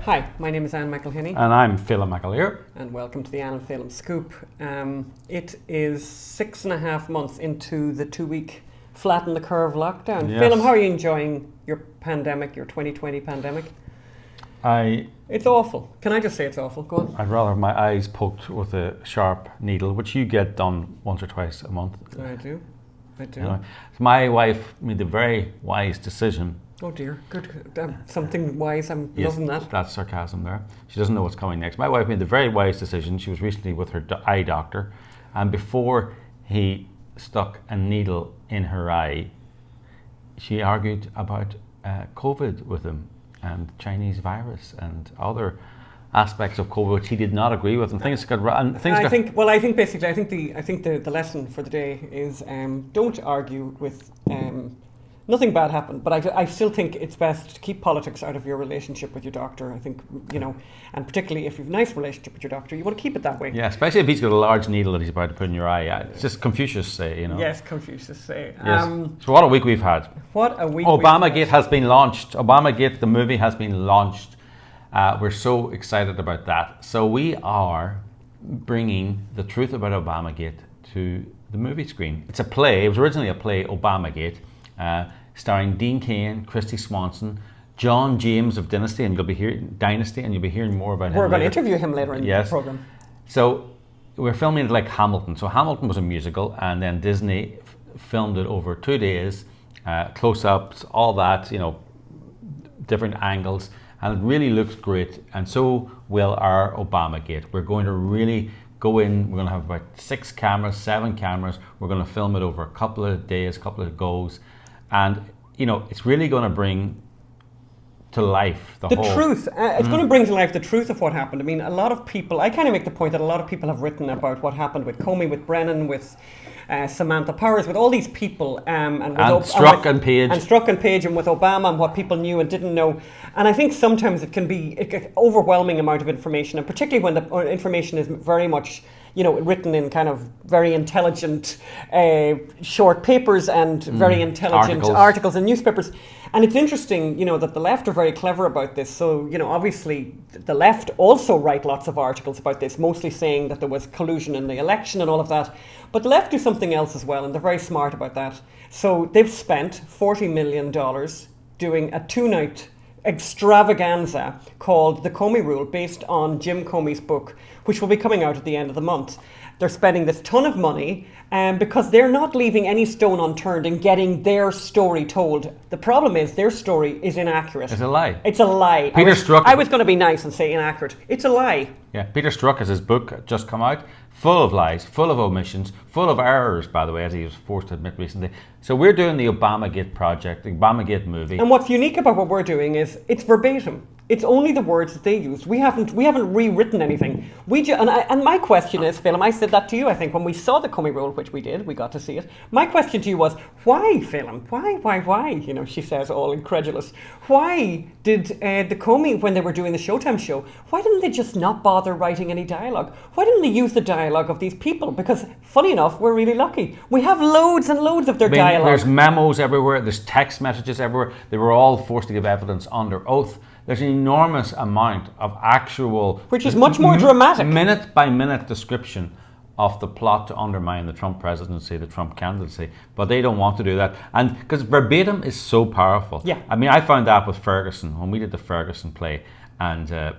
Hi, my name is Ann Phelim. And I'm Phelim Scoop. And welcome to the Ann Phelim Scoop. It is 6.5 months into the 2-week flatten the curve lockdown. Yes. Phelim, how are you enjoying your pandemic, your 2020 pandemic? It's awful. Can I just say it's awful? Go on. I'd rather have my eyes poked with a sharp needle, which you get done once or twice a month. I do. You know, my wife made the very wise decision. Oh dear, good. Something wise, I'm loving that. That's sarcasm there. She doesn't know what's coming next. My wife made the very wise decision. She was recently with her eye doctor, and before he stuck a needle in her eye, she argued about COVID with him and Chinese virus and other aspects of COVID which he did not agree with, and things got. I think the lesson for the day is don't argue with. Nothing bad happened, but I still think it's best to keep politics out of your relationship with your doctor. I think, and particularly if you have a nice relationship with your doctor, you want to keep it that way. Yeah, especially if he's got a large needle that he's about to put in your eye. It's just Confucius say, Yes, Confucius say. Yes. So what a week we've had. What a week. ObamaGate has been launched. ObamaGate the movie has been launched. We're so excited about that. So we are bringing the truth about ObamaGate to the movie screen. It's a play. It was originally a play, ObamaGate. Starring Dean Cain, Christy Swanson, John James of Dynasty, and you'll be hearing more about him. We're going to interview him later in the program. So we're filming it like Hamilton. So Hamilton was a musical, and then Disney filmed it over 2 days, close-ups, all that, different angles, and it really looks great. And so will our ObamaGate. We're going to really go in. We're going to have about 6 cameras, 7 cameras. We're going to film it over a couple of days, a couple of goes. And, it's really going to bring to life the whole truth. It's going to bring to life the truth of what happened. I mean, a lot of people, I kind of make the point that a lot of people have written about what happened with Comey, with Brennan, with Samantha Powers, with all these people. And Strzok and Page, and with Obama, and what people knew and didn't know. And I think sometimes it can be an overwhelming amount of information, and particularly when the information is very much written in kind of very intelligent short papers and very intelligent articles in newspapers. And it's interesting, that the left are very clever about this. So, obviously the left also write lots of articles about this, mostly saying that there was collusion in the election and all of that. But the left do something else as well, and they're very smart about that. So they've spent $40 million doing a 2-night extravaganza called The Comey Rule, based on Jim Comey's book, which will be coming out at the end of the month. They're spending this ton of money because they're not leaving any stone unturned in getting their story told. The problem is their story is inaccurate. It's a lie. It's a lie. I was going to be nice and say inaccurate. It's a lie. Yeah, Peter Strzok has his book just come out, full of lies, full of omissions, full of errors, by the way, as he was forced to admit recently. So we're doing the ObamaGate project, the ObamaGate movie. And what's unique about what we're doing is it's verbatim. It's only the words that they used. We haven't rewritten anything. And my question is, Phelim, I said that to you, I think, when we saw the Comey Rule, which we did, we got to see it. My question to you was, why, Phelim? Why? She says, all incredulous. Why did the Comey, when they were doing the Showtime show, why didn't they just not bother writing any dialogue? Why didn't they use the dialogue of these people? Because, funny enough, we're really lucky. We have loads and loads of their dialogue. There's memos everywhere. There's text messages everywhere. They were all forced to give evidence under oath. There's an enormous amount of actual... Which is much more dramatic. Minute-by-minute description of the plot to undermine the Trump presidency, the Trump candidacy. But they don't want to do that. And because verbatim is so powerful. Yeah. I mean, I found that with Ferguson, when we did the Ferguson play. And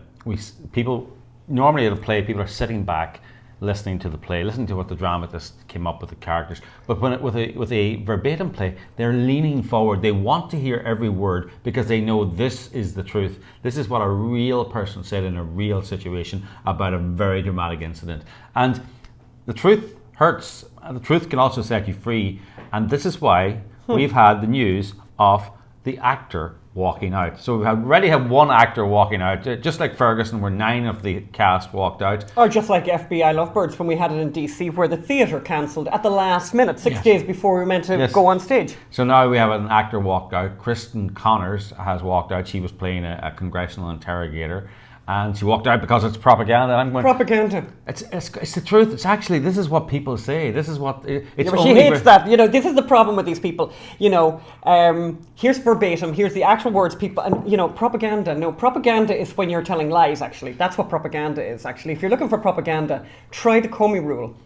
normally at a play, people are sitting back, listening to the play, listening to what the dramatist came up with the characters. But with a verbatim play, they're leaning forward. They want to hear every word because they know this is the truth. This is what a real person said in a real situation about a very dramatic incident. And the truth hurts, and the truth can also set you free. And this is why we've had the news of the actor walking out. So we already have one actor walking out, just like Ferguson, where 9 of the cast walked out. Or just like FBI Lovebirds, when we had it in DC, where the theatre cancelled at the last minute, 6 days before we were meant to go on stage. So now we have an actor walked out. Kristen Connors has walked out. She was playing a congressional interrogator. And she walked out because it's propaganda. And I'm going, propaganda. It's the truth. It's actually, this is what people say. This is what it's. Yeah, but she hates that. You know, this is the problem with these people. You know, here's verbatim. Here's the actual words. People, and you know, propaganda. No, propaganda is when you're telling lies. Actually, that's what propaganda is. Actually, if you're looking for propaganda, try the Comey rule.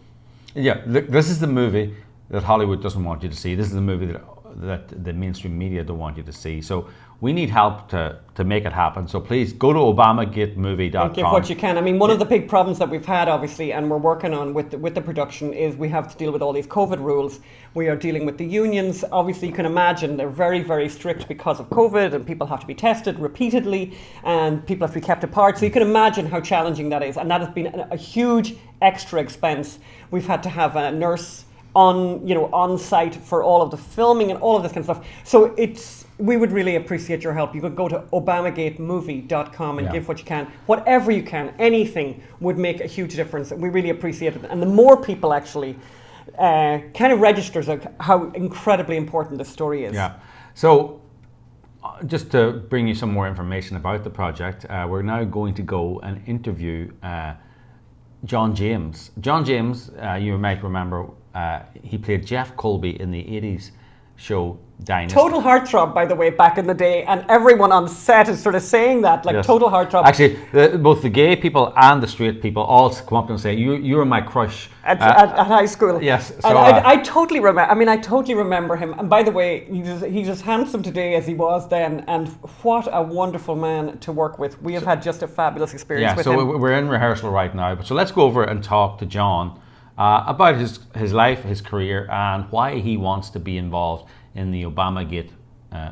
Yeah, look, this is the movie that Hollywood doesn't want you to see. This is the movie that the mainstream media don't want you to see. So we need help to make it happen. So please go to ObamaGateTheMovie.com. And give what you can. I mean, one of the big problems that we've had, obviously, and we're working on with the production, is we have to deal with all these COVID rules. We are dealing with the unions. Obviously, you can imagine they're very, very strict because of COVID, and people have to be tested repeatedly, and people have to be kept apart. So you can imagine how challenging that is. And that has been a huge extra expense. We've had to have a nurse on site for all of the filming and all of this kind of stuff. So we would really appreciate your help. You could go to ObamaGateTheMovie.com and give what you can. Whatever you can, anything would make a huge difference. We really appreciate it. And the more people actually kind of registers how incredibly important this story is. Yeah. So just to bring you some more information about the project, we're now going to go and interview John James. John James, you might remember, he played Jeff Colby in the 80s show Dynasty. Total heartthrob, by the way, back in the day, and everyone on set is sort of saying that, like, yes. Total heartthrob. Actually, both the gay people and the straight people all come up and say, "You were my crush at high school." Yes, so and I totally remember. I mean, I totally remember him. And by the way, he's as handsome today as he was then, and what a wonderful man to work with. We have had just a fabulous experience with him. Yeah, so we're in rehearsal right now. So let's go over and talk to John about his life, his career, and why he wants to be involved in the ObamaGate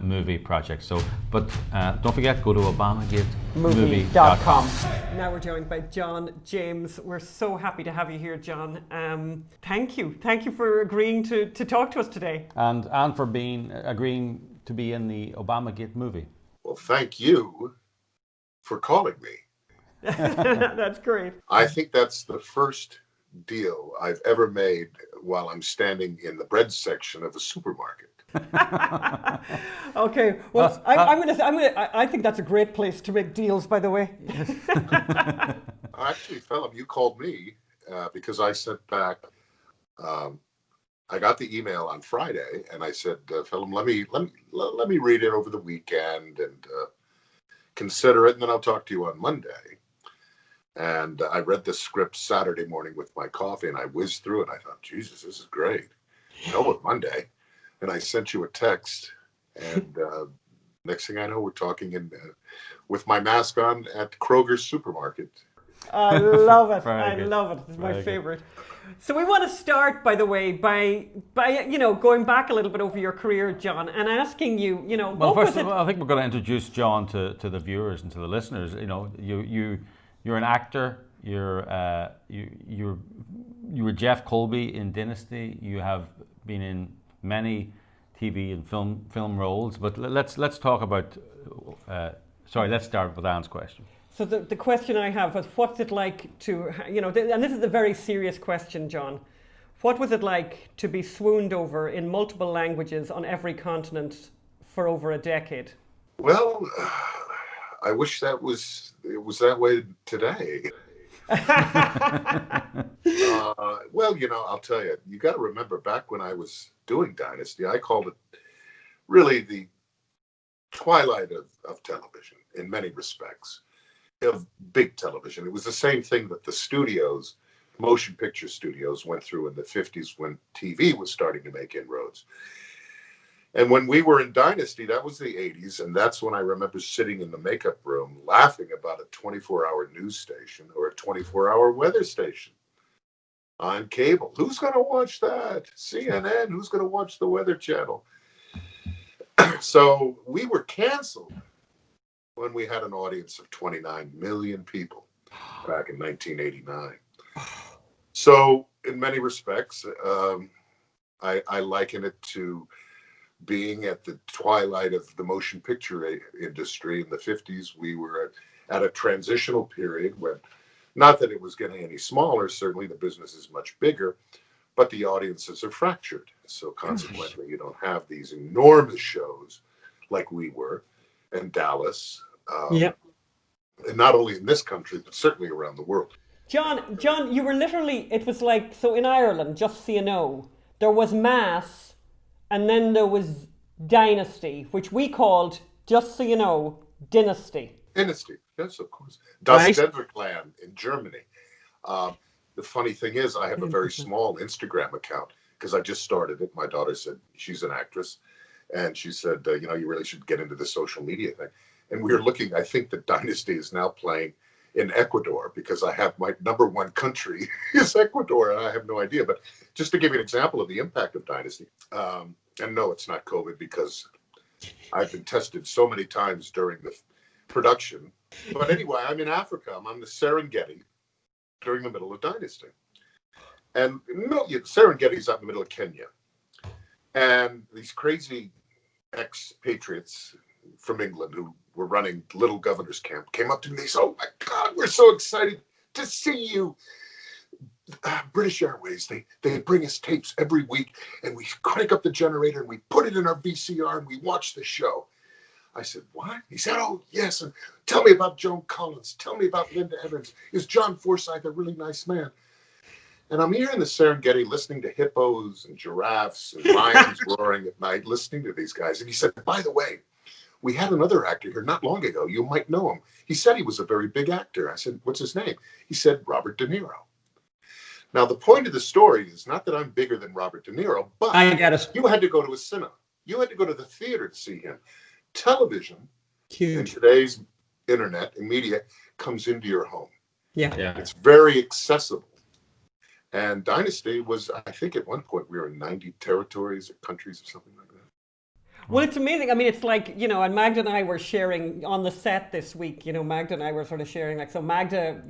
movie project. So, but don't forget, go to ObamaGateTheMovie.com. Now we're joined by John James. We're so happy to have you here, John. Thank you for agreeing to talk to us today. And for agreeing to be in the ObamaGate movie. Well, thank you for calling me. That's great. I think that's the first deal I've ever made while I'm standing in the bread section of a supermarket. Okay, well, I think that's a great place to make deals, by the way. Actually, Phelim, you called me because I sent back. I got the email on Friday, and I said, "Phelim, let me read it over the weekend and consider it, and then I'll talk to you on Monday." And I read the script Saturday morning with my coffee, and I whizzed through it. I thought, Jesus, this is great. It's Monday. And I sent you a text, and next thing I know, we're talking with my mask on at Kroger's supermarket. I love it. I love it. It's my favorite. So we want to start, by the way, by going back a little bit over your career, John, and asking you, Well, first of all, I think we're going to introduce John to the viewers and to the listeners. You're an actor. You were Jeff Colby in Dynasty. You have been in many TV and film roles, but let's talk about. Let's start with Ann's question. So the question I have is, what's it like to, and this is a very serious question, John. What was it like to be swooned over in multiple languages on every continent for over a decade? Well, I wish it was that way today. Well, I'll tell you, you got to remember back when I was doing Dynasty, I called it really the Twilight of television in many respects, of big television. It was the same thing that the studios, motion picture studios, went through in the 50s when TV was starting to make inroads. And when we were in Dynasty, that was the 80s, and that's when I remember sitting in the makeup room laughing about a 24-hour news station or a 24-hour weather station on cable. Who's going to watch that? CNN. Who's going to watch the Weather Channel? So we were canceled when we had an audience of 29 million people back in 1989. So in many respects, I liken it to being at the twilight of the motion picture industry in the 50s. We were at a transitional period when, not that it was getting any smaller, certainly the business is much bigger, but the audiences are fractured. So consequently, you don't have these enormous shows like we were in Dallas, and not only in this country, but certainly around the world. John, you were literally, it was like, so in Ireland, just so you know, there was Mass, and then there was Dynasty, which we called, just so you know, Dynasty. Dynasty, yes, of course. Das Right. Denverklan in Germany. The funny thing is, I have a very small Instagram account because I just started it. My daughter said, she's an actress, and she said, you really should get into the social media thing. And we were looking, I think that Dynasty is now playing in Ecuador because I have my number one country is Ecuador, and I have no idea. But just to give you an example of the impact of Dynasty, and no, it's not COVID because I've been tested so many times during the production. But anyway, I'm in Africa. I'm on the Serengeti during the middle of Dynasty. And Serengeti's out in the middle of Kenya. And these crazy expatriates from England who were running Little Governor's Camp came up to me and said, "Oh my God, we're so excited to see you. British Airways, they bring us tapes every week and we crank up the generator and we put it in our VCR and we watch the show." I said, "What?" He said, "Oh, yes. And tell me about Joan Collins. Tell me about Linda Evans. Is John Forsythe a really nice man?" And I'm here in the Serengeti listening to hippos and giraffes and lions roaring at night, listening to these guys. And he said, "By the way, we had another actor here not long ago. You might know him. He said he was a very big actor." I said, "What's his name?" He said, "Robert De Niro." Now, the point of the story is not that I'm bigger than Robert De Niro, but I get it. you had to go to a cinema. You had to go to the theater to see him. Television Huge. in today's internet and media comes into your home. Yeah. It's very accessible. And Dynasty was, I think at one point we were in 90 territories or countries or something like that. Well, it's amazing. I mean, it's like, and Magda and I were sharing on the set this week, Magda and I were sort of sharing, like, so Magda,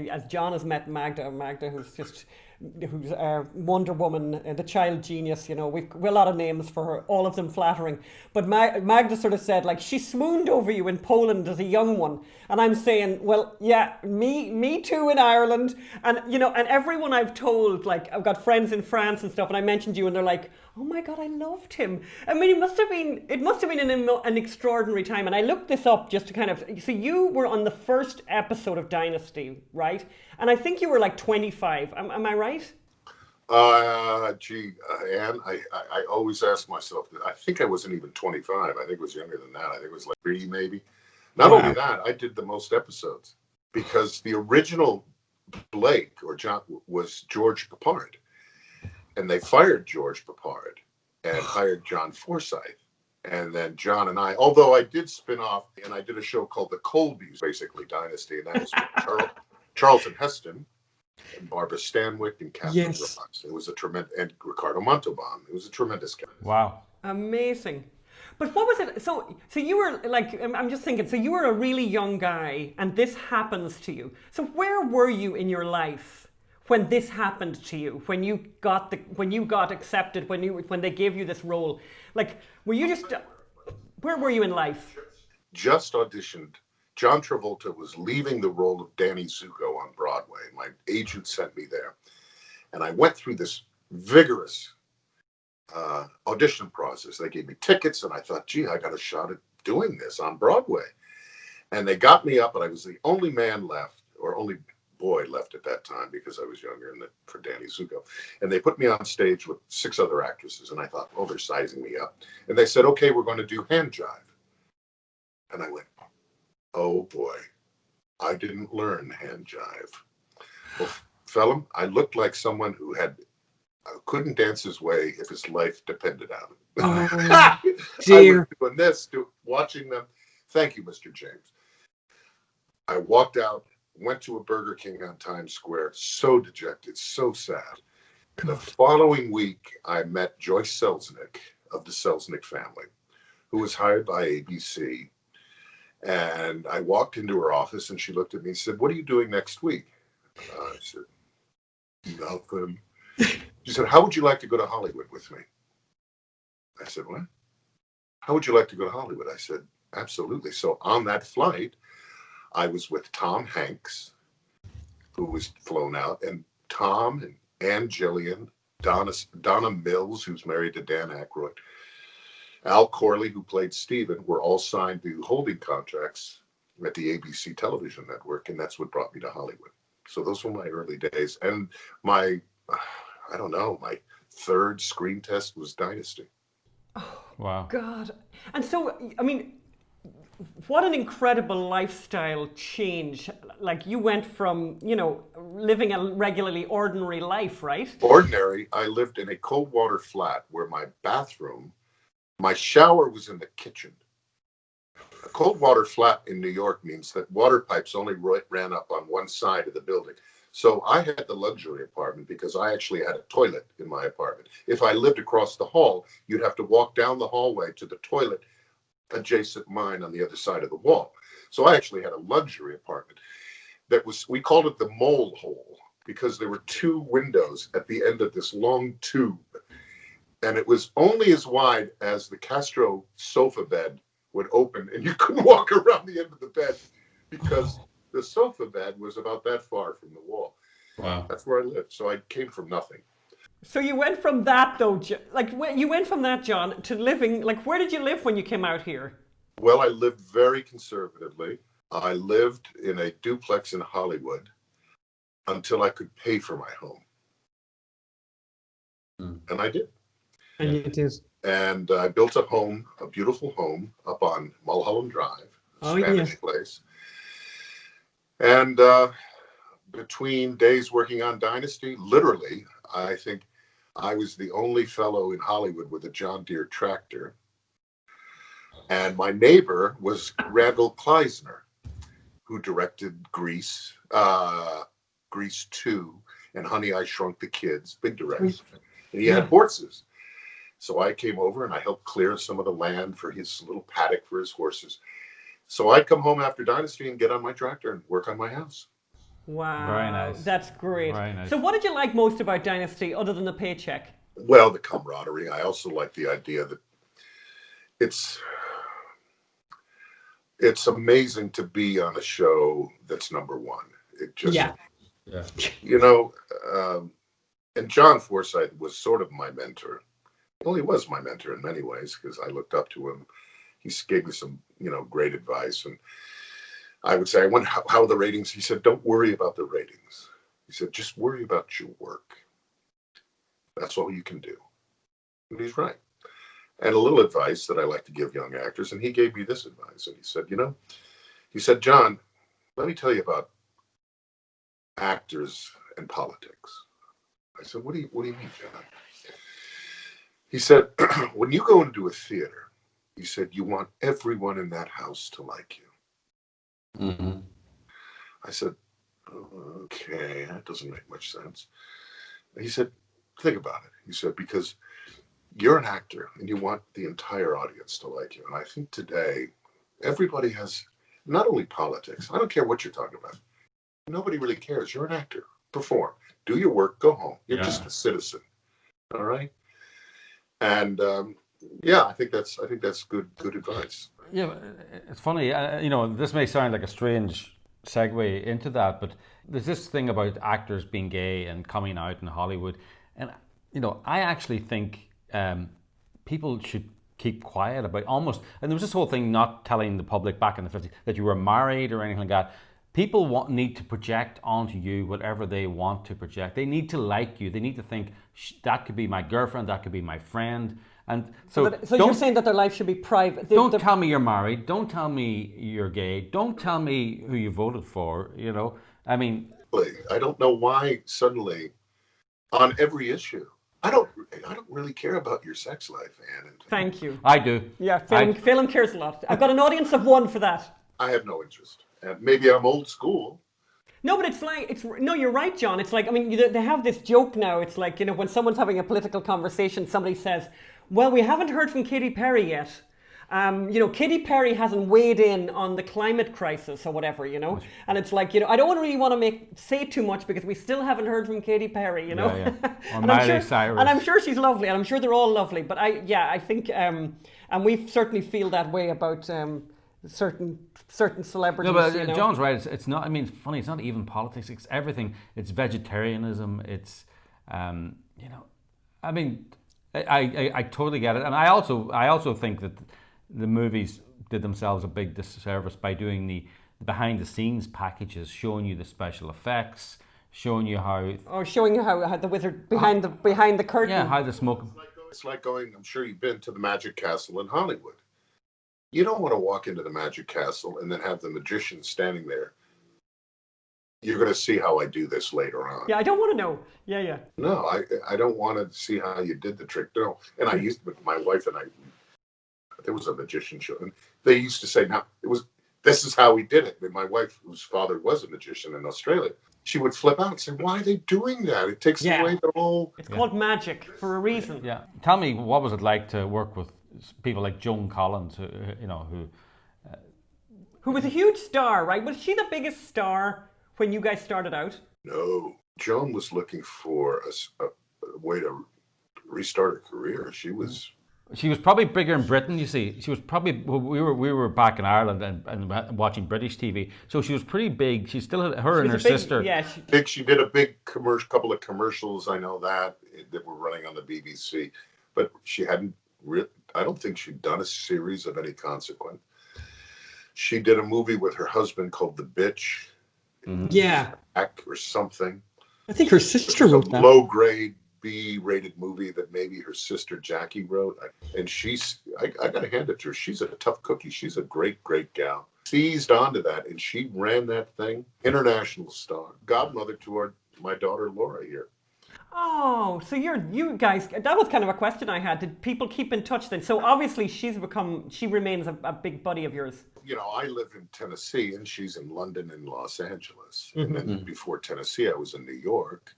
as John has met Magda who's Wonder Woman, the child genius, we've a lot of names for her, all of them flattering. But Magda sort of said, like, she swooned over you in Poland as a young one. And I'm saying, well, yeah, me too in Ireland. And, and everyone I've told, like, I've got friends in France and stuff, and I mentioned you, and they're like, "Oh my God, I loved him." I mean, it must have been an extraordinary time. And I looked this up just to kind of, so you were on the first episode of Dynasty, right? And I think you were like 25. Am I right? Ann, I always ask myself, I think I wasn't even 25. I think it was younger than that. I think it was like 3 maybe. Not only that, I did the most episodes because the original Blake or John was George Peppard. And they fired George Peppard and hired John Forsythe. And then John and I, although I did spin off, and I did a show called The Colbys, basically Dynasty, and that was with Charlton Heston and Barbara Stanwyck and Catherine Ross. It was a tremendous, and Ricardo Montalban. It was a tremendous cast. Wow. Amazing. But what was it? So you were like, I'm just thinking, so you were a really young guy and this happens to you. So where were you in your life when this happened to you, when you got accepted, when they gave you this role? Like, where were you in life? Just auditioned. John Travolta was leaving the role of Danny Zuko on Broadway. My agent sent me there. And I went through this vigorous audition process. They gave me tickets and I thought, gee, I got a shot at doing this on Broadway. And they got me up, and I was the only man left, or only boy left at that time because I was younger for Danny Zuko. And they put me on stage with 6 other actresses. And I thought, oh, they're sizing me up. And they said, okay, we're going to do hand jive. And I went, oh boy, I didn't learn hand jive. Well, Phelim, I looked like someone who couldn't dance his way if his life depended on it. Oh, dear. I was doing this, watching them. Thank you, Mr. James. I walked out, went to a Burger King on Times Square, so dejected, so sad. And the following week, I met Joyce Selznick of the Selznick family, who was hired by ABC. And I walked into her office and she looked at me and said, "What are you doing next week?" I said, "Nothing." She said, "How would you like to go to Hollywood with me?" I said, "What? How would you like to go to Hollywood?" I said, "Absolutely." So on that flight, I was with Tom Hanks, who was flown out, and Tom and Ann Gillian, Donna Mills, who's married to Dan Aykroyd, Al Corley, who played Stephen, were all signed to holding contracts at the ABC television network, and that's what brought me to Hollywood. So those were my early days. And my, I don't know, my third screen test was Dynasty. Oh, wow. God. And so, I mean, what an incredible lifestyle change. Like, you went from, you know, living a regularly ordinary life, right? Ordinary. I lived in a cold water flat where my shower was in the kitchen. A cold water flat in New York means that water pipes only ran up on one side of the building. So I had the luxury apartment because I actually had a toilet in my apartment. If I lived across the hall, you'd have to walk down the hallway to the toilet adjacent mine on the other side of the wall. So I actually had a luxury apartment we called it the mole hole because there were two windows at the end of this long tube. And it was only as wide as the Castro sofa bed would open, and you couldn't walk around the end of the bed because the sofa bed was about that far from the wall. Wow. That's where I lived. So I came from nothing. So you went from that, though, you went from that, John, to living, like, where did you live when you came out here? Well, I lived very conservatively. I lived in a duplex in Hollywood until I could pay for my home. And I did. And you did. And I built a home, a beautiful home up on Mulholland Drive, Spanish place. And between days working on Dynasty, literally, I think I was the only fellow in Hollywood with a John Deere tractor. And my neighbor was Randall Kleisner, who directed Grease, Grease 2, and Honey, I Shrunk the Kids, big directors. And he had horses. So I came over and I helped clear some of the land for his little paddock for his horses. So I'd come home after Dynasty and get on my tractor and work on my house. Wow. Very nice. That's great. Very nice. So what did you like most about Dynasty other than the paycheck? Well, the camaraderie. I also like the idea that it's amazing to be on a show that's number one. It just, you know, and John Forsythe was sort of my mentor. Well, he was my mentor in many ways because I looked up to him. He gave me some, you know, great advice. And I would say, I wonder how are the ratings? He said, don't worry about the ratings. He said, just worry about your work. That's all you can do. And he's right. And a little advice that I like to give young actors. And he gave me this advice. And he said, you know, John, let me tell you about actors and politics. I said, what do you mean, John? He said, when you go into a theater, he said, you want everyone in that house to like you. Mm-hmm. I said, okay, that doesn't make much sense. He said, think about it. He said, because you're an actor and you want the entire audience to like you. And I think today, everybody has, not only politics, I don't care what you're talking about. Nobody really cares. You're an actor. Perform. Do your work. Go home. You're just a citizen. All right? And I think that's good advice. Yeah, it's funny. You know, this may sound like a strange segue into that, but there's this thing about actors being gay and coming out in Hollywood, and you know, I actually think people should keep quiet about almost. And there was this whole thing not telling the public back in the 50s that you were married or anything like that. People need to project onto you whatever they want to project. They need to like you. They need to think, that could be my girlfriend, that could be my friend. And so you're saying that their life should be private. Don't tell me you're married. Don't tell me you're gay. Don't tell me who you voted for. You know, I mean, I don't know why suddenly on every issue. I don't really care about your sex life, Ann. Thank you. I do. Yeah, Phelim cares a lot. I've got an audience of one for that. I have no interest. Maybe I'm old school. No, but you're right, John. It's like, I mean, they have this joke now. It's like, you know, when someone's having a political conversation, somebody says, well, we haven't heard from Katy Perry yet. You know, Katy Perry hasn't weighed in on the climate crisis or whatever, you know. And it's like, you know, I don't really want to say too much because we still haven't heard from Katy Perry, you know. Yeah. Or Miley Cyrus. And I'm sure she's lovely, and I'm sure they're all lovely. But I think, and we certainly feel that way about certain celebrities. No, but you know? John's right. It's not. I mean, it's funny. It's not even politics. It's everything. It's vegetarianism. It's, you know, I mean, I totally get it, and I also think that the movies did themselves a big disservice by doing behind the scenes packages showing you the special effects, showing you how showing you how the wizard behind the curtain. Yeah, how the smoke. It's like going, I'm sure you've been to the Magic Castle in Hollywood. You don't want to walk into the Magic Castle and then have the magician standing there. You're going to see how I do this later on. Yeah, I don't want to know. Yeah. No, I don't want to see how you did the trick. No. And I used with my wife and I, there was a magician show, and they used to say, now, this is how we did it. And my wife, whose father was a magician in Australia, she would flip out and say, why are they doing that? It takes away the whole... It's called magic for a reason. Yeah. Tell me, what was it like to work with people like Joan Collins, who was a huge star, right? Was she the biggest star when you guys started out? No. Joan was looking for a way to restart her career. She was probably bigger in Britain, you see. She was probably, we were back in Ireland and watching British TV, so she was pretty big. She still had her and her sister. Yeah, she did a big couple of commercials, I know that were running on the BBC, but she hadn't I don't think she'd done a series of any consequence. She did a movie with her husband called The Bitch. Mm-hmm. Yeah. Or something. I think her sister wrote that. Low-grade B-rated movie that maybe her sister Jackie wrote, and I gotta hand it to her. She's a tough cookie. She's a great gal. Seized onto that, and she ran that thing. International star, godmother to my daughter Laura here. Oh, so you guys, that was kind of a question I had. Did people keep in touch then? So obviously she remains a big buddy of yours. You know, I live in Tennessee and she's in London and Los Angeles. Mm-hmm. And then before Tennessee, I was in New York.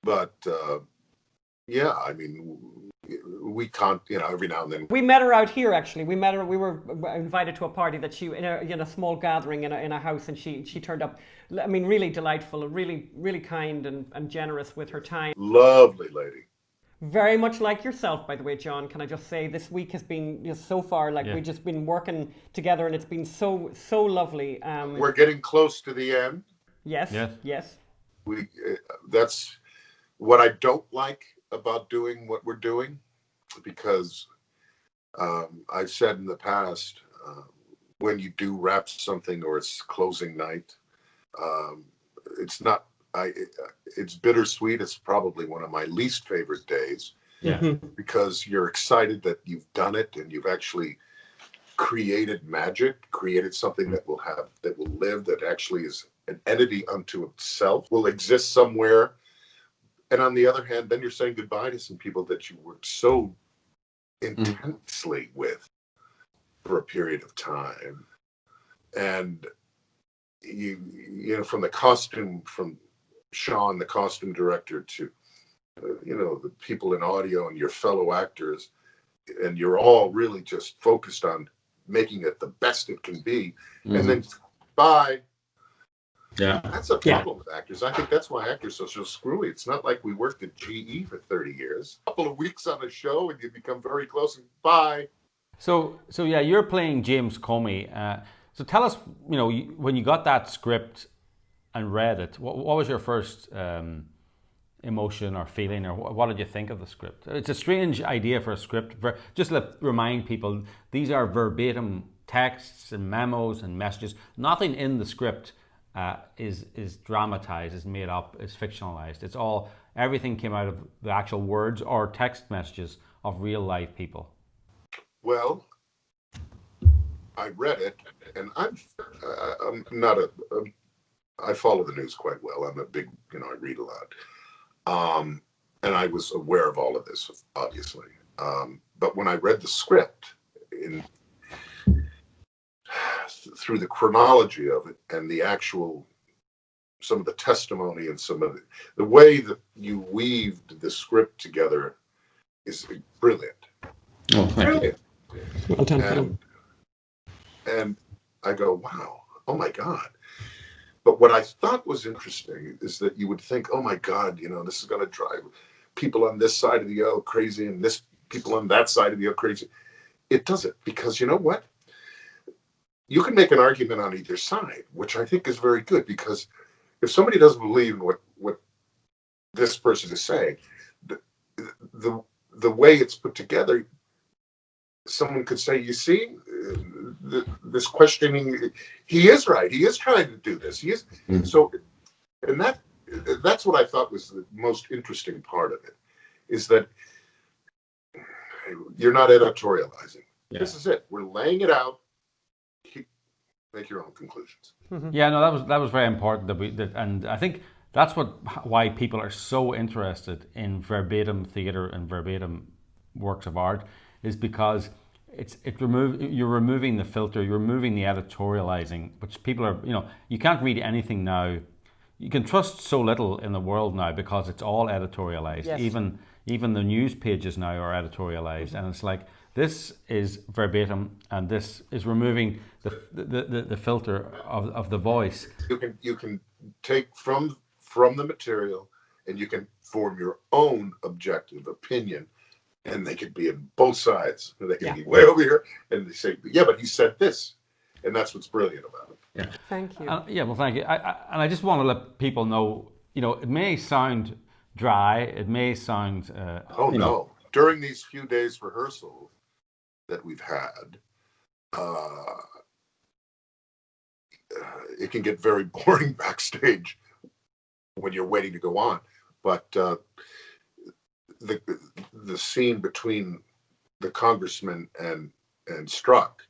But yeah, I mean, we can't, every now and then. We met her out here, actually. We were invited to a party that she, in a small gathering in a house, and she turned up. I mean, really delightful, really, really kind and generous with her time. Lovely lady. Very much like yourself, by the way, John. Can I just say, this week has been so far, we've just been working together, and it's been so lovely. We're getting close to the end. Yes. That's what I don't like about doing what we're doing, because I've said in the past, when you do wrap something or it's closing night, it's not. It's bittersweet. It's probably one of my least favorite days. Yeah. Because you're excited that you've done it and you've actually created magic, created something that will live, that actually is an entity unto itself, will exist somewhere. And on the other hand, then you're saying goodbye to some people that you worked so intensely with for a period of time. And you know, from the costume, from Sean, the costume director, to the people in audio and your fellow actors, and you're all really just focused on making it the best it can be. And then bye. Yeah, that's a problem with actors. I think that's why actors are so screwy. It's not like we worked at GE for 30 years. A couple of weeks on a show and you become very close and bye. So yeah, you're playing James Comey. So tell us, when you got that script and read it, what was your first emotion or feeling, or what did you think of the script? It's a strange idea for a script. Just to remind people, these are verbatim texts and memos and messages. Nothing in the script is dramatized, is made up, is fictionalized. It's all, everything came out of the actual words or text messages of real life people. Well, I read it, and I'm not I follow the news quite well. I'm a big, I read a lot. And I was aware of all of this, obviously. But when I read the script through the chronology of it and the actual, some of the testimony and some of the way that you weaved the script together is brilliant. Oh, thank you. Well done. And I go, wow, oh my God. But what I thought was interesting is that you would think, oh my God, this is going to drive people on this side of the aisle crazy and people on that side of the aisle crazy. It doesn't, because you know what? You can make an argument on either side, which I think is very good, because if somebody doesn't believe in what this person is saying, the way it's put together, someone could say, you see, this questioning. He is right. He is trying to do this. He is so, and that's what I thought was the most interesting part of it, is that you're not editorializing. Yeah. This is it. We're laying it out. Make your own conclusions. Yeah, no, that was very important and I think that's why people are so interested in verbatim theater and verbatim works of art, is because you're removing the filter, you're removing the editorializing, which people are, you can't read anything now. You can trust so little in the world now because it's all editorialized. Yes. Even the news pages now are editorialized, and it's like, this is verbatim, and this is removing the filter of the voice. You can take from the material, and you can form your own objective opinion, and they could be in both sides. They can be way over here, and they say, "Yeah, but he said this," and that's what's brilliant about it. Yeah, thank you. Well, thank you. I just want to let people know, it may sound dry, it may sound. No! During these few days rehearsal that we've had, it can get very boring backstage when you're waiting to go on. But the scene between the congressman and Struck,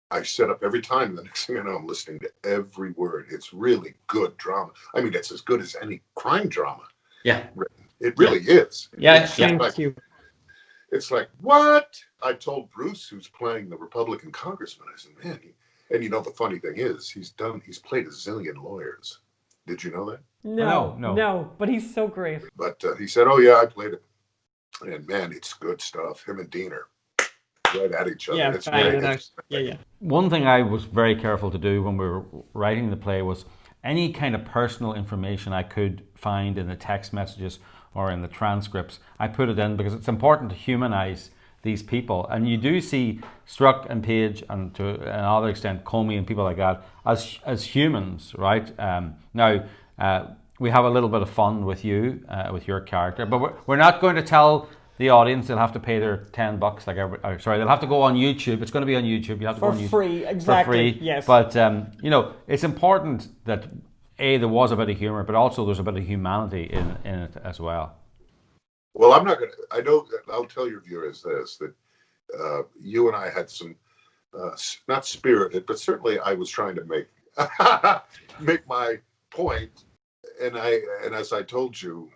I set up every time. The next thing I know, I'm listening to every word. It's really good drama. I mean, it's as good as any crime drama. Yeah, it really is. Yeah, thank you. It's like, what? I told Bruce, who's playing the Republican congressman, I said, man, and the funny thing is, he's played a zillion lawyers. Did you know that? No, but he's so great. But he said, oh yeah, I played it. And man, it's good stuff. Him and Dean are right at each other. Yeah, it's yeah. One thing I was very careful to do when we were writing the play was any kind of personal information I could find in the text messages or in the transcripts, I put it in because it's important to humanize these people. And you do see Struck and Page, and to another extent Comey and people like that, as humans, right? Now, we have a little bit of fun with you, with your character, but we're not going to tell the audience they'll have to pay their $10 they'll have to go on YouTube. It's going to be on YouTube. You have to go on YouTube free, exactly. For free. Yes. But it's important that there was a bit of humor, but also there's a bit of humanity in it as well. Well, I'm not going to. I know. I'll tell your viewers this: that you and I had some, not spirited, but certainly I was trying to make my point, and as I told you,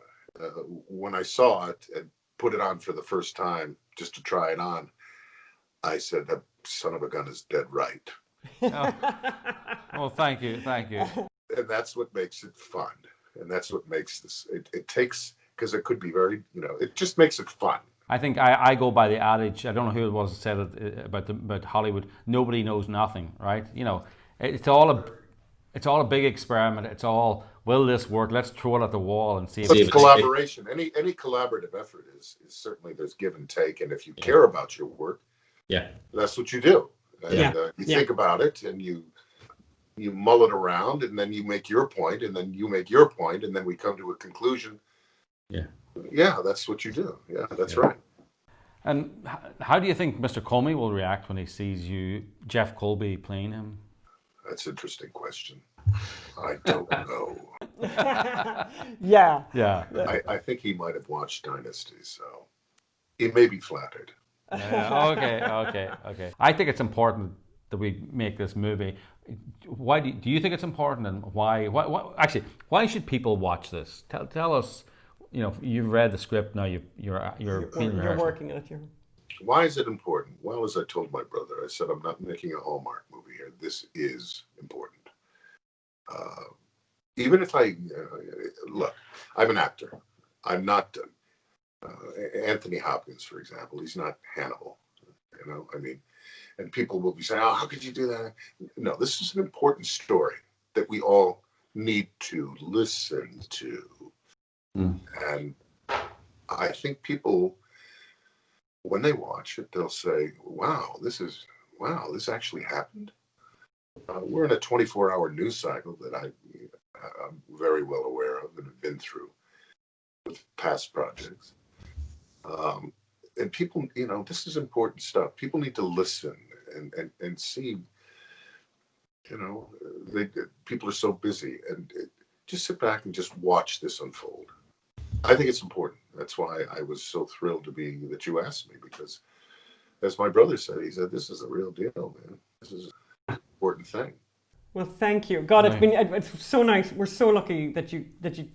when I saw it and put it on for the first time just to try it on, I said, that son of a gun is dead right. Well, thank you. And that's what makes it fun. And that's what makes this, it takes, because it could be very, it just makes it fun. I think I go by the adage, I don't know who it was that said it about Hollywood, nobody knows nothing, right? It's all a big experiment. It's all, will this work? Let's throw it at the wall and see if it's collaboration. Any collaborative effort is certainly, there's give and take. And if you care about your work, that's what you do. And you think about it, and you mull it around, and then you make your point, and then you make your point, and then we come to a conclusion. Yeah, that's what you do. Yeah, that's right. And how do you think Mr. Comey will react when he sees you, Jeff Colby, playing him? That's an interesting question. I don't know. Yeah. I think he might have watched Dynasty, so he may be flattered. Okay. I think it's important that we make this movie. Why do you think it's important, and why should people watch this? Tell us. You've read the script now. You're working on it. Why is it important? Well, as I told my brother, I said, I'm not making a Hallmark movie here. This is important. Even if look, I'm an actor. I'm not Anthony Hopkins, for example. He's not Hannibal. And people will be saying, oh, how could you do that? No, this is an important story that we all need to listen to. And I think people, when they watch it, they'll say, wow, this actually happened. We're in a 24-hour news cycle that I'm very well aware of and have been through with past projects. and people, this is important stuff. People need to listen and see, people are so busy, and just sit back and just watch this unfold. I think it's important. That's why I was so thrilled that you asked me, because as my brother said, he said, this is a real deal, man. This is an important thing. Well, thank you. God, it's so nice. We're so lucky that you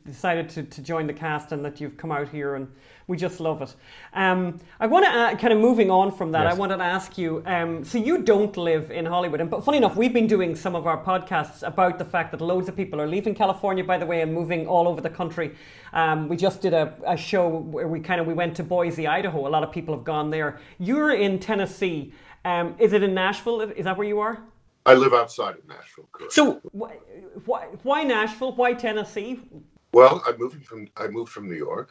decided to join the cast and that you've come out here, and we just love it. I want to kind of moving on from that. Yes. I wanted to ask you. So you don't live in Hollywood, but funny enough, we've been doing some of our podcasts about the fact that loads of people are leaving California, by the way, and moving all over the country. We just did a show where we went to Boise, Idaho. A lot of people have gone there. You're in Tennessee. Is it in Nashville? Is that where you are? I live outside of Nashville, correct. So why Nashville? Why Tennessee? Well, I moved from New York.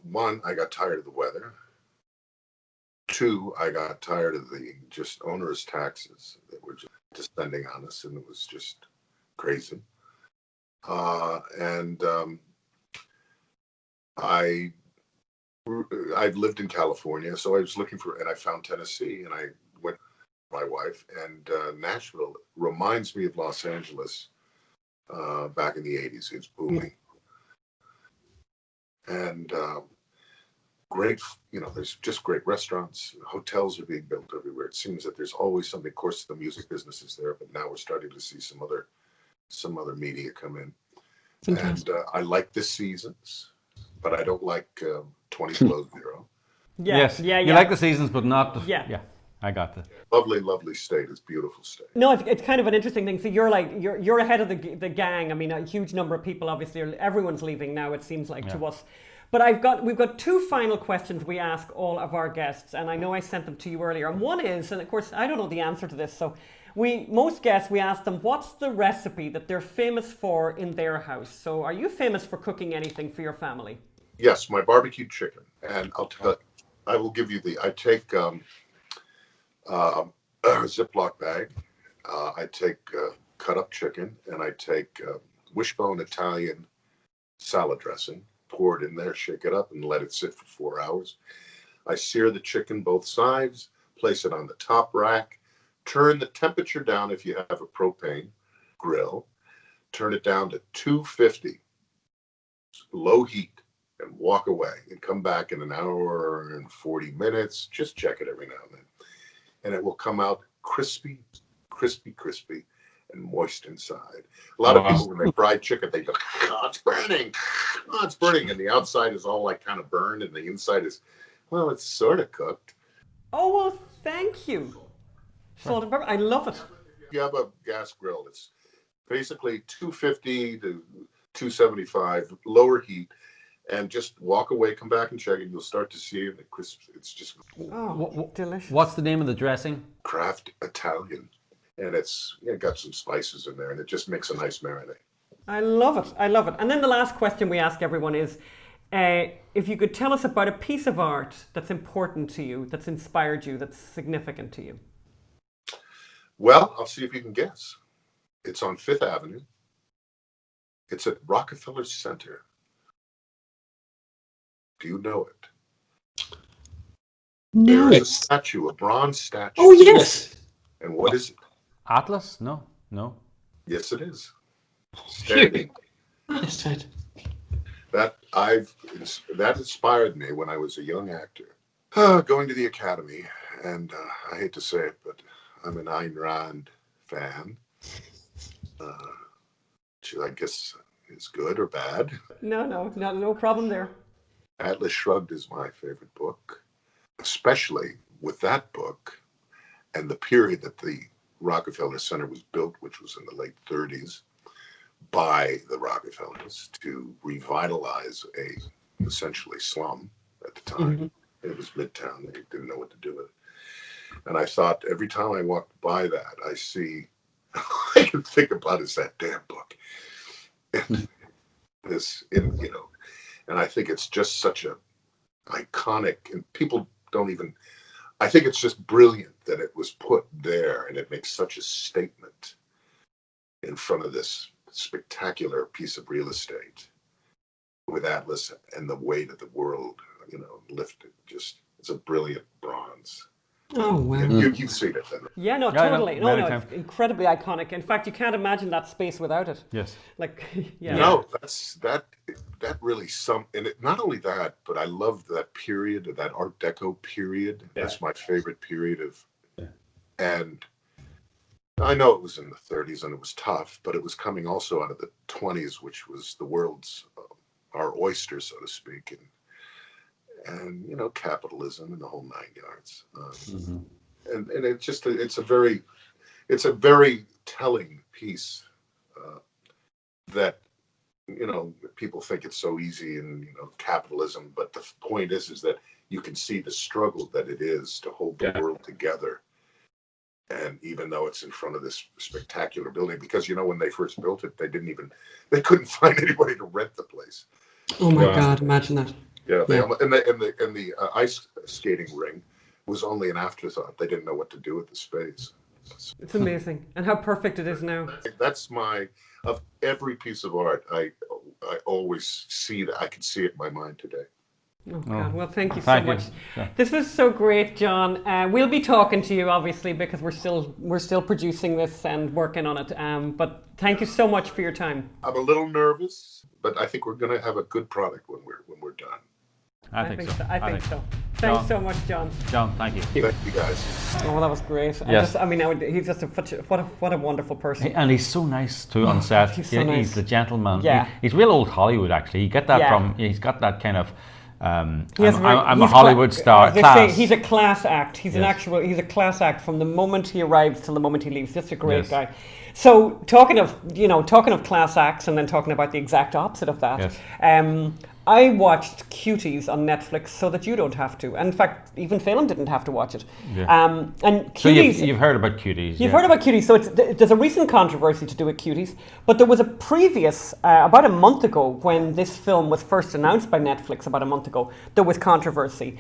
One, I got tired of the weather. Two, I got tired of the just onerous taxes that were just descending on us, and it was just crazy. I've lived in California, so I was looking and I found Tennessee, and I went my wife, and Nashville reminds me of Los Angeles back in the 80s. It's booming. And great, there's just great restaurants. Hotels are being built everywhere. It seems that there's always something. Of course, the music business is there, but now we're starting to see some other media come in. Fantastic. And I like the seasons, but I don't like 20 below zero. Yes. Yeah. You like the seasons, but not the... Yeah. I got that. Lovely, lovely state. It's a beautiful state. No, it's kind of an interesting thing. So you're ahead of the gang. I mean, a huge number of people, obviously, everyone's leaving now, it seems like, to us. But we've got two final questions we ask all of our guests, and I know I sent them to you earlier. And one is, and of course, I don't know the answer to this, so most guests, we ask them, what's the recipe that they're famous for in their house? So are you famous for cooking anything for your family? Yes, my barbecued chicken. And I will give you I take... a Ziploc bag. I take cut up chicken, and I take wishbone Italian salad dressing, pour it in there, shake it up, and let it sit for 4 hours. I sear the chicken both sides, place it on the top rack, turn the temperature down if you have a propane grill, turn it down to 250, low heat, and walk away, and come back in an hour and 40 minutes. Just check it every now and then. And it will come out crispy, and moist inside. A lot of people, when they fry chicken, they go, oh, it's burning. Oh, it's burning. And the outside is all like kind of burned, and the inside is, well, it's sort of cooked. Oh, well, thank you. Salt and pepper. I love it. If you have a gas grill, it's basically 250 to 275, lower heat. And just walk away, come back and check it. You'll start to see it. It's just delicious. What's the name of the dressing? Kraft Italian, and it's got some spices in there, and it just makes a nice marinade. I love it. And then the last question we ask everyone is, if you could tell us about a piece of art that's important to you, that's inspired you, that's significant to you. Well, I'll see if you can guess. It's on Fifth Avenue. It's at Rockefeller Center. Do you know it? No. There's a statue, a bronze statue. Oh, yes. And what is it? Atlas? No. Yes, it is. Standing. That inspired me when I was a young actor. Going to the academy, and I hate to say it, but I'm an Ayn Rand fan. Which I guess is good or bad. No problem there. Atlas Shrugged is my favorite book, especially with that book and the period that the Rockefeller Center was built, which was in the late 30s, by the Rockefellers to revitalize a essentially slum at the time. Mm-hmm. It was Midtown. They didn't know what to do with it. And I thought every time I walked by that, I see, I can think about is that damn book. And and I think it's just such a iconic, and people don't even, I think it's just brilliant that it was put there, and it makes such a statement in front of this spectacular piece of real estate with Atlas and the weight of the world, lifted. Just It's a brilliant bronze. Oh, wow. You've seen it then. Yeah, no, Yeah, totally. no, No, it's incredibly iconic. In fact, you can't imagine that space without it. Yes. Like, yeah. No, that really and it, not only that, but I loved that period, that Art Deco period. Yeah. That's my favorite period and I know it was in the 30s and it was tough, but it was coming also out of the 20s, which was the world's our oyster, so to speak, and you know, capitalism and the whole 9 yards. And it's just it's a very telling piece that, you know, people think it's so easy and, you know, capitalism, but the point is that you can see the struggle that it is to hold the world together. And even though it's in front of this spectacular building, because, you know, when they first built it, they couldn't find anybody to rent the place. Oh my God! Imagine that. Yeah, and the ice skating ring was only an afterthought. They didn't know what to do with the space. It's amazing, and how perfect it is now. That's of every piece of art, I always see that. I can see it in my mind today. Oh God! Well, thank you so much. Yeah. This was so great, John. We'll be talking to you, obviously, because we're still producing this and working on it. But thank you so much for your time. I'm a little nervous, but I think we're going to have a good product when we're done. I think so. I think so. Thanks so much, John. John, thank you. Thank you, guys. Oh, that was great. Yes. He's just what a wonderful person. And he's so nice too on set. He's so nice. He's the gentleman. Yeah. He's real old Hollywood, actually. You get that from. He's got that kind of. I'm a Hollywood star. Class. He's a class act. He's he's a class act from the moment he arrives till the moment he leaves. Just a great guy. So talking of class acts and then talking about the exact opposite of that. Yes. I watched Cuties on Netflix so that you don't have to. And in fact, even Phelim didn't have to watch it. Yeah. And Cuties. So you've heard about Cuties. You've heard about Cuties. So there's a recent controversy to do with Cuties, but there was a previous, about a month ago, when this film was first announced by Netflix about a month ago, there was controversy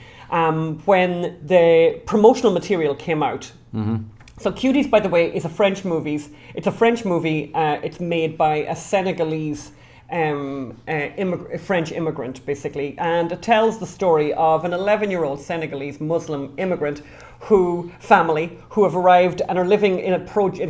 when the promotional material came out. Mm-hmm. So Cuties, by the way, is a French movie. It's a French movie. It's made by a Senegalese French immigrant, basically, and it tells the story of an 11-year-old Senegalese Muslim immigrant family who have arrived and are living in a project,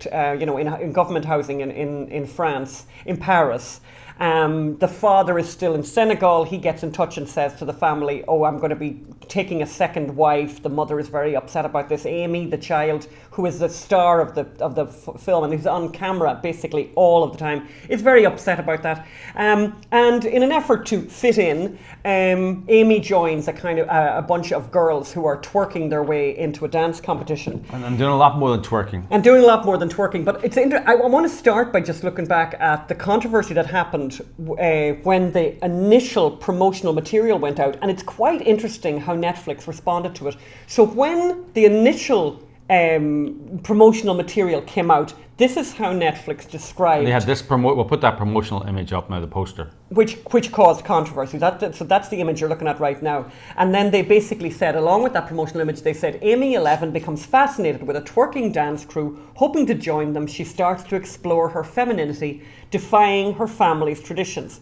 in government housing in France, in Paris. The father is still in Senegal. He gets in touch and says to the family, I'm going to be taking a second wife. The mother is very upset about this. Amy, the child, who is the star of the film and who's on camera basically all of the time, is very upset about that. And in an effort to fit in, Amy joins a bunch of girls who are twerking their way into a dance competition. And doing a lot more than twerking. But I want to start by just looking back at the controversy that happened when the initial promotional material went out, and it's quite interesting how Netflix responded to it. So when the initial promotional material came out, this is how Netflix described. They had this we'll put that promotional image up now, the poster, which caused controversy. So that's the image you're looking at right now. And then they basically said, along with that promotional image, they said Amy, 11, becomes fascinated with a twerking dance crew. Hoping to join them, she starts to explore her femininity, defying her family's traditions.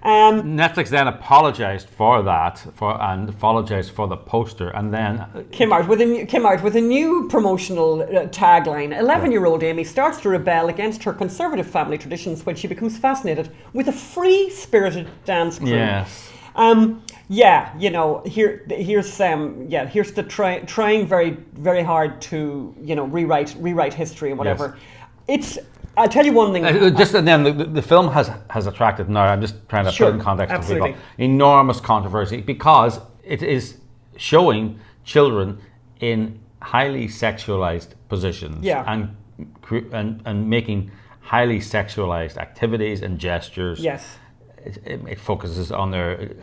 Netflix then apologized for that, and apologized for the poster, and then came out with a new promotional tagline. 11-year-old Amy starts to rebel against her conservative family traditions when she becomes fascinated with a free-spirited dance crew. Yes. Here's the trying very, very hard to rewrite history and whatever. Yes. I'll tell you one thing. And then the film has attracted. Now I'm just trying to put in context to people. Enormous controversy because it is showing children in highly sexualized positions and making highly sexualized activities and gestures. Yes. It focuses on their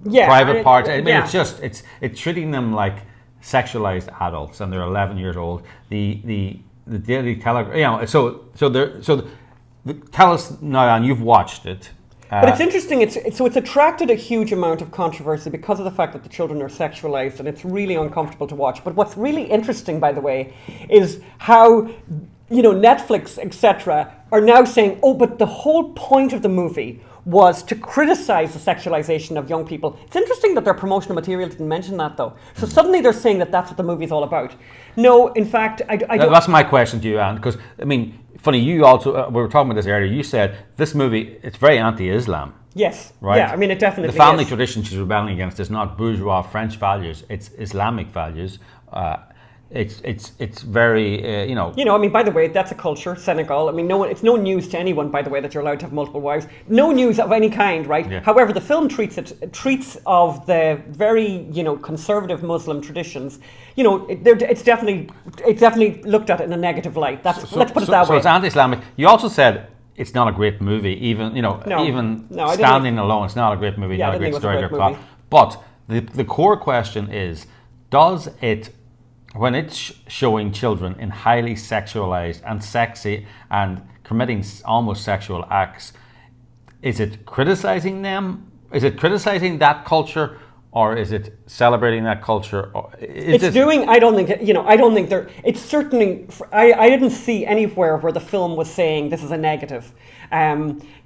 private parts. I mean, it's treating them like sexualized adults, and they're 11 years old. The Daily Telegraph, tell us now, and you've watched it. But it's interesting. It's attracted a huge amount of controversy because of the fact that the children are sexualized, and it's really uncomfortable to watch. But what's really interesting, by the way, is how Netflix, etc., are now saying, but the whole point of the movie was to criticize the sexualization of young people. It's interesting that their promotional material didn't mention that, though. So suddenly they're saying that that's what the movie is all about. No, in fact, I don't. That's my question to you, Anne, because, I mean, funny, you also, we were talking about this earlier, you said this movie, it's very anti-Islam. Yes. Right? Yeah, I mean, it definitely is. The family tradition she's rebelling against is not bourgeois French values, it's Islamic values. It's very, you know. You know, I mean, by the way, that's a culture, Senegal. I mean, it's no news to anyone, by the way, that you're allowed to have multiple wives. No news of any kind, right? Yeah. However, the film treats of the very, you know, conservative Muslim traditions. You know, it's definitely looked at in a negative light. Let's put it that way. So it's anti-Islamic. You also said it's not a great movie, even, you know, standing alone, it's not a great movie, not a great story or plot. But the core question is, does it, when it's showing children in highly sexualized and sexy and committing almost sexual acts, is it criticizing them? Is it criticizing that culture, or is it celebrating that culture? I don't think it's certainly, I didn't see anywhere where the film was saying this is a negative.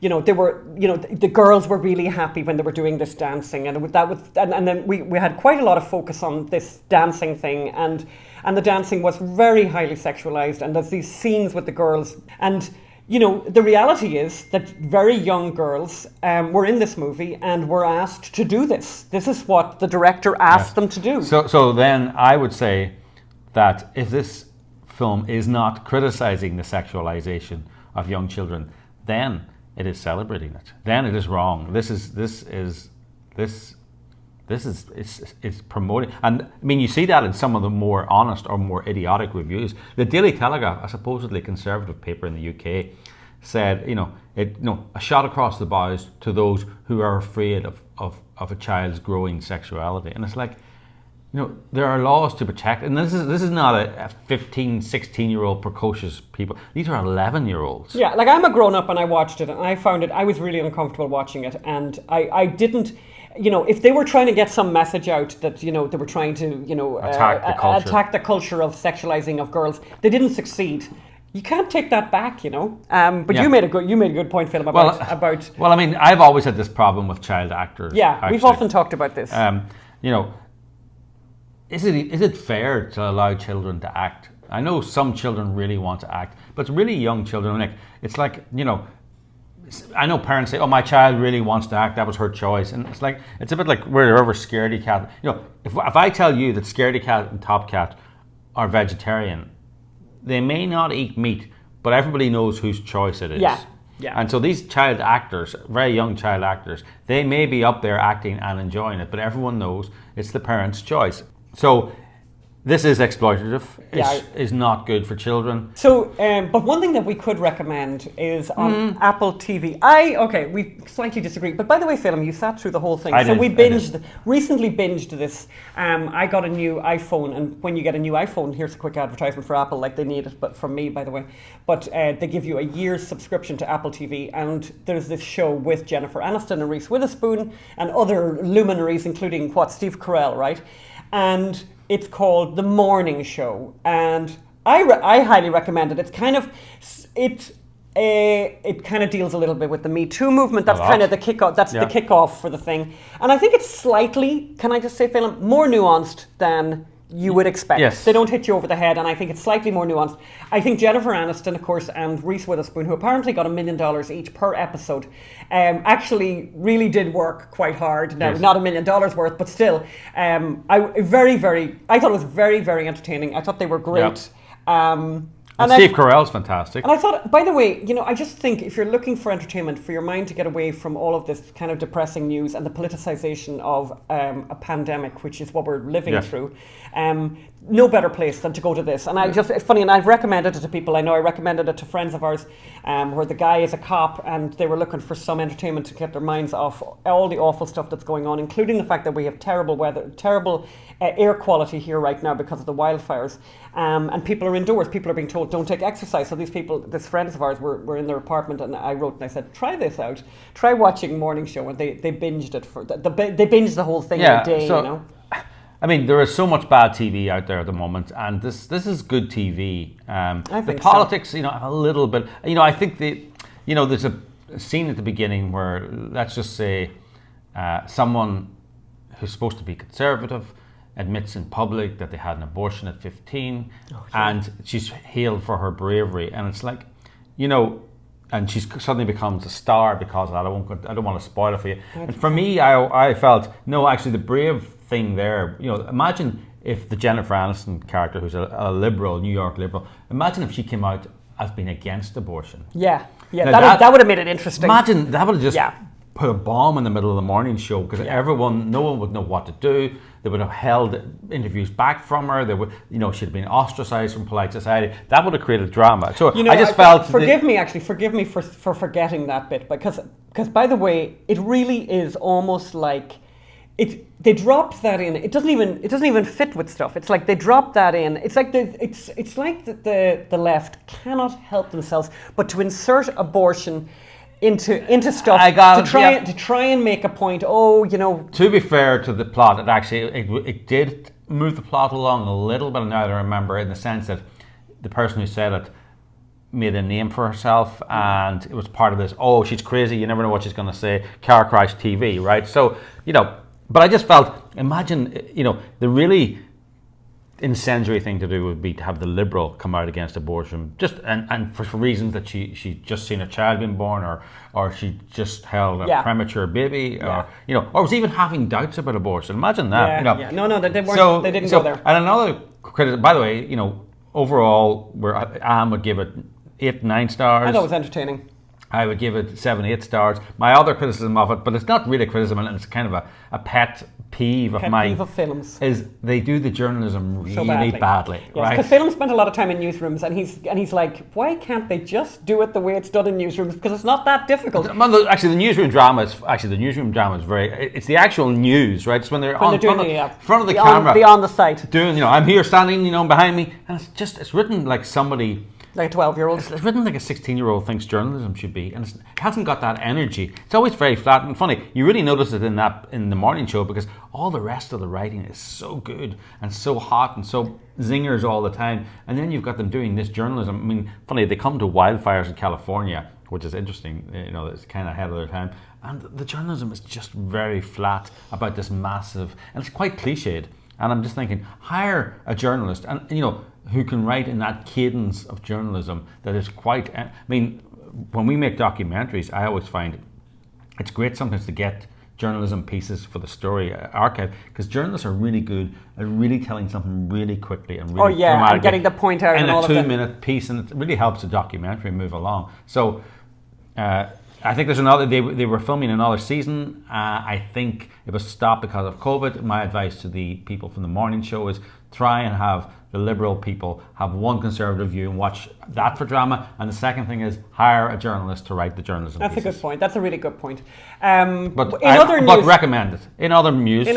You know, the girls were really happy when they were doing this dancing, and then we had quite a lot of focus on this dancing thing, and the dancing was very highly sexualized, and there's these scenes with the girls, and you know, the reality is that very young girls were in this movie and were asked to do this. This is what the director asked them to do. So then I would say that if this film is not criticizing the sexualization of young children, then it is celebrating it. Then it is wrong. This is promoting, and I mean, you see that in some of the more honest or more idiotic reviews. The Daily Telegraph, a supposedly conservative paper in the UK, said, a shot across the bows to those who are afraid of a child's growing sexuality. And it's like, you know, there are laws to protect, and this is not a 15, 16-year-old precocious people. These are 11-year-olds. Yeah, like I'm a grown-up and I watched it and I was really uncomfortable watching it, and I didn't. You know, if they were trying to get some message out that, you know, they were trying to, you know, attack the culture of sexualizing of girls, they didn't succeed. You can't take that back, you know. But yeah. you made a good point, Philip, about. Well, I mean, I've always had this problem with child actors. Yeah, actually. We've often talked about this. You know, is it fair to allow children to act? I know some children really want to act, but it's really young children. Like, it's like, you know, I know parents say, "Oh, my child really wants to act. That was her choice," and it's a bit like wherever Scaredy Cat. You know, if I tell you that Scaredy Cat and Top Cat are vegetarian, they may not eat meat, but everybody knows whose choice it is. Yeah. And so these child actors, very young child actors, they may be up there acting and enjoying it, but everyone knows it's the parents' choice. So this is exploitative. Is not good for children. So, but one thing that we could recommend is on Apple TV. We slightly disagree. But by the way, Phelim, you sat through the whole thing. We recently binged this. I got a new iPhone, and when you get a new iPhone, here's a quick advertisement for Apple, like they need it, but from me, by the way. But they give you a year's subscription to Apple TV, and there's this show with Jennifer Aniston and Reese Witherspoon and other luminaries, including Steve Carell, right? And it's called The Morning Show, and I highly recommend it. It's kind of it kind of deals a little bit with the Me Too movement. That's kind of the kickoff. That's the kickoff for the thing, and I think it's slightly, can I just say, Phelim, more nuanced than you would expect. Yes. They don't hit you over the head, and I think it's slightly more nuanced. I think Jennifer Aniston, of course, and Reese Witherspoon, who apparently got $1 million each per episode, actually really did work quite hard. Now, not $1 million worth, but still, I thought it was very, very entertaining. I thought they were great. Yep. And Steve Carell's fantastic. And I thought, by the way, you know, I just think if you're looking for entertainment, for your mind to get away from all of this kind of depressing news and the politicization of a pandemic, which is what we're living through, no better place than to go to this. And it's funny, and I've recommended it to people. I know I recommended it to friends of ours, where the guy is a cop and they were looking for some entertainment to get their minds off all the awful stuff that's going on, including the fact that we have terrible weather, terrible air quality here right now because of the wildfires. And people are indoors. People are being told, don't take exercise. So these friends of ours were in their apartment, and I wrote and I said, try this out. Try watching Morning Show. And they binged it they binged the whole thing in a day, you know. I mean, there is so much bad TV out there at the moment, and this is good TV. I think the politics, you know, a little bit. You know, I think there's scene at the beginning where, let's just say, someone who's supposed to be conservative admits in public that they had an abortion at 15, and she's hailed for her bravery, and it's like, and she suddenly becomes a star because of that. I don't want to spoil it for you. And for me, I felt, no, actually the brave thing there, imagine if the Jennifer Aniston character, who's a liberal, New York liberal, imagine if she came out as being against abortion. Yeah, that would have made it interesting. Imagine, that would have just put a bomb in the middle of the morning show, because no one would know what to do. They would have held interviews back from her. They would, she'd have been ostracized from polite society. That would have created drama. So I just felt. Forgive me for forgetting that bit, because by the way, it really is almost like they dropped that in. It doesn't even fit with stuff. It's like they dropped that in. It's like the left cannot help themselves but to insert abortion into stuff to try and make a point. To be fair to the plot, it did move the plot along a little bit. Now that I remember, in the sense that the person who said it made a name for herself, and it was part of this. Oh, she's crazy. You never know what she's going to say. Car crash TV, right? So but I just felt, imagine, the really incendiary thing to do would be to have the liberal come out against abortion, just and for reasons that she just seen a child being born, or she just held a premature baby, or was even having doubts about abortion. Imagine that. No, they weren't. They didn't go there. And another criticism, by the way, overall, Anne would give it 8-9 stars. I thought it was entertaining. I would give it 7-8 stars. My other criticism of it, but it's not really a criticism, and it's kind of a pet peeve of mine. Pet peeve of films. Is they do the journalism really badly. Yes, right? Because Phelim spent a lot of time in newsrooms, and he's like, why can't they just do it the way it's done in newsrooms? Because it's not that difficult. Actually, the newsroom drama is very. It's the actual news, right? It's when they're front of the camera, on the site, doing. I'm here standing, behind me, and it's written like somebody. Like a 12-year-old. It's written like a 16-year-old thinks journalism should be, and it hasn't got that energy. It's always very flat and funny. You really notice it in the morning show, because all the rest of the writing is so good and so hot and so zingers all the time. And then you've got them doing this journalism. I mean, funny, they come to wildfires in California, which is interesting. It's kind of ahead of their time. And the journalism is just very flat about this massive, and it's quite cliched. And I'm just thinking, hire a journalist, and who can write in that cadence of journalism that is quite. I mean, when we make documentaries, I always find it's great sometimes to get journalism pieces for the story archive, because journalists are really good at really telling something really quickly and really and getting the point out in a 2-minute piece, and it really helps the documentary move along. So. I think there's another. They were filming another season. I think it was stopped because of COVID. My advice to the people from the morning show is try and have the liberal people have one conservative view and watch that for drama. And the second thing is hire a journalist to write the journalism. That's pieces. a good point. That's a really good point. But recommend it. In other news,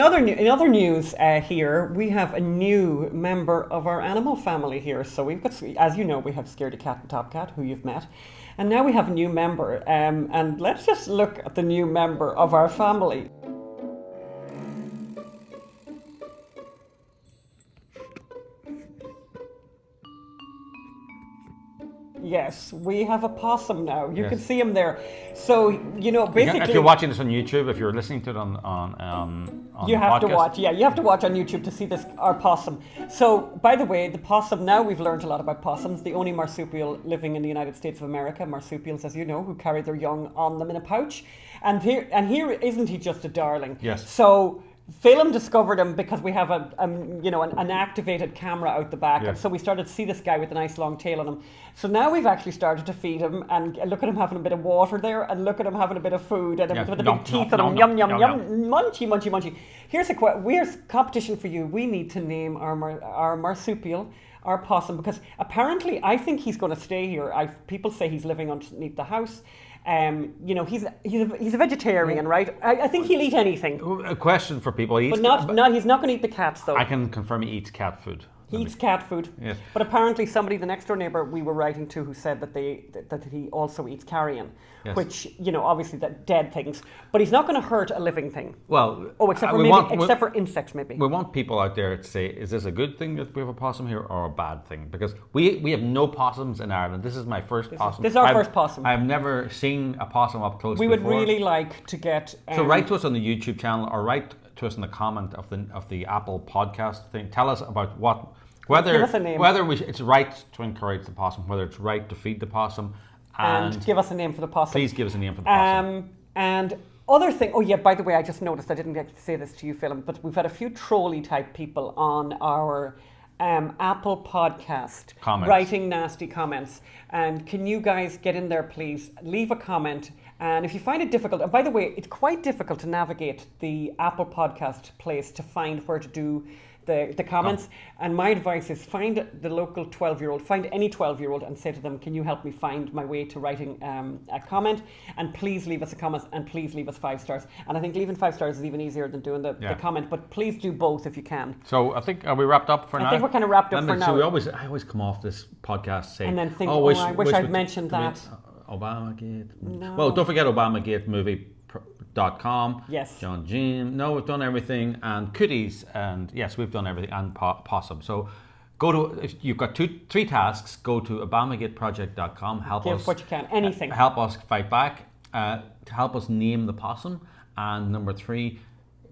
here we have a new member of our animal family here. So we've got, as you know, we have Scaredy Cat and Top Cat, who you've met. And now we have a new member, and let's just look at the new member of our family. Yes, we have a possum now. You can see him there. So, basically... If you're watching this on YouTube, if you're listening to it on you have podcast. to watch. Yeah, you have to watch on YouTube to see our possum. So, by the way, the possum, now we've learned a lot about possums. The only marsupial living in the United States of America. Marsupials, as you know, who carry their young on them in a pouch. And here, isn't he just a darling? Yes. So... Phelim discovered him because we have an activated camera out the back, and so we started to see this guy with a nice long tail on him. So now we've actually started to feed him, and look at him having a bit of water there, and look at him having a bit of food, and with the big teeth on him, yum yum yum, munchy munchy munchy. Here's competition for you. We need to name our marsupial, our possum, because apparently I think he's going to stay here. People say he's living underneath the house. He's a vegetarian, right? I think he'll eat anything. A question for people: he's not going to eat the cats, though. I can confirm he eats cat food. He eats cat food. Yes. But apparently somebody, the next door neighbour we were writing to, who said that that he also eats carrion, yes. which, obviously that dead things. But he's not going to hurt a living thing. Well, except for insects maybe. We want people out there to say, is this a good thing that we have a possum here or a bad thing? Because we have no possums in Ireland. This is my first possum. This is our first possum. I've never seen a possum up close We before. would really like to get... So write to us on the YouTube channel or write to us in the comment of the Apple podcast thing. Tell us about whether it's right to encourage the possum, whether it's right to feed the possum, and give us a name for the possum. Please give us a name for the possum. And other thing, by the way, I just noticed, I didn't get to say this to you, Phelim, but we've had a few trolley type people on our Apple podcast comments. Writing nasty comments. And can you guys get in there, please? Leave a comment. And if you find it difficult, and by the way, it's quite difficult to navigate the Apple podcast place to find where to do the comments. And my advice is find the local 12-year-old, find any 12-year-old and say to them, can you help me find my way to writing a comment? And please leave us a comment and please leave us 5 stars. And I think leaving 5 stars is even easier than doing the comment, but please do both if you can. So I think, are we wrapped up for now? I think we're kind of wrapped up for now. So I always come off this podcast saying, and then think, I wish I'd mentioned that. ObamaGate. No. Well, don't forget ObamaGate Movie.com. Yes. John Jean. No, we've done everything. And Cooties. And yes, we've done everything. And Possum. So if you've got 3 tasks, go to ObamaGateProject.com. Give what you can. Anything. Help us fight back. Help us name the possum. And number 3,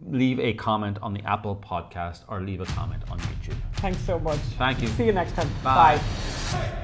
leave a comment on the Apple podcast or leave a comment on YouTube. Thanks so much. Thank you. See you next time. Bye. Bye.